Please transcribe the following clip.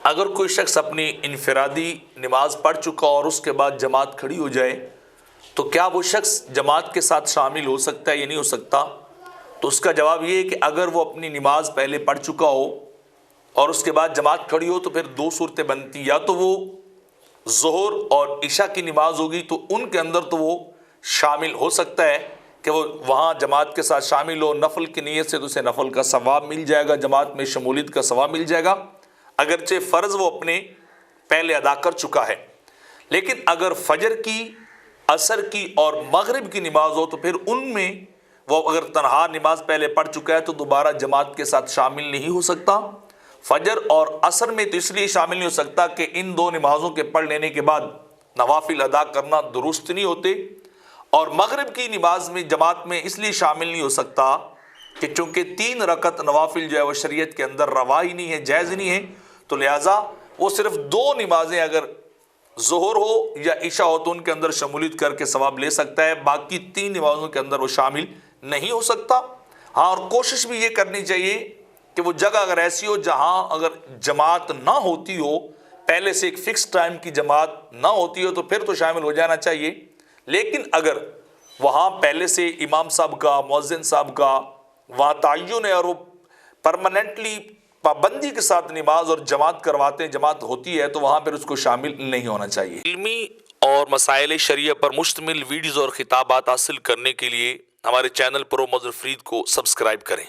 اگر کوئی شخص اپنی انفرادی نماز پڑھ چکا اور اس کے بعد جماعت کھڑی ہو جائے تو کیا وہ شخص جماعت کے ساتھ شامل ہو سکتا ہے یا نہیں ہو سکتا؟ تو اس کا جواب یہ ہے کہ اگر وہ اپنی نماز پہلے پڑھ چکا ہو اور اس کے بعد جماعت کھڑی ہو تو پھر دو صورتیں بنتی، یا تو وہ ظہر اور عشاء کی نماز ہوگی تو ان کے اندر تو وہ شامل ہو سکتا ہے کہ وہ وہاں جماعت کے ساتھ شامل ہو، نفل کی نیت سے تو اسے نفل کا ثواب مل جائے گا، جماعت میں شمولیت کا ثواب مل جائے گا، اگرچہ فرض وہ اپنے پہلے ادا کر چکا ہے۔ لیکن اگر فجر کی، عصر کی اور مغرب کی نماز ہو تو پھر ان میں وہ اگر تنہا نماز پہلے پڑھ چکا ہے تو دوبارہ جماعت کے ساتھ شامل نہیں ہو سکتا۔ فجر اور عصر میں تو اس لیے شامل نہیں ہو سکتا کہ ان دو نمازوں کے پڑھ لینے کے بعد نوافل ادا کرنا درست نہیں ہوتے، اور مغرب کی نماز میں جماعت میں اس لیے شامل نہیں ہو سکتا کہ چونکہ 3 رکعت نوافل جو ہے وہ شریعت کے اندر روا ہی نہیں ہے، جائز نہیں ہے، تو لہٰذا وہ صرف 2 نمازیں اگر ظہر ہو یا عشاء ہو تو ان کے اندر شمولیت کر کے ثواب لے سکتا ہے، باقی 3 نمازوں کے اندر وہ شامل نہیں ہو سکتا۔ ہاں، اور کوشش بھی یہ کرنی چاہیے کہ وہ جگہ اگر ایسی ہو جہاں اگر جماعت نہ ہوتی ہو، پہلے سے ایک فکس ٹائم کی جماعت نہ ہوتی ہو تو پھر تو شامل ہو جانا چاہیے، لیکن اگر وہاں پہلے سے امام صاحب کا، مؤذن صاحب کا وہاں تعین ہے اور وہ پرماننٹلی پابندی کے ساتھ نماز اور جماعت کرواتے ہیں، جماعت ہوتی ہے، تو وہاں پھر اس کو شامل نہیں ہونا چاہیے۔ علمی اور مسائل شریعہ پر مشتمل ویڈیوز اور خطابات حاصل کرنے کے لیے ہمارے چینل پرو مظفر فرید کو سبسکرائب کریں۔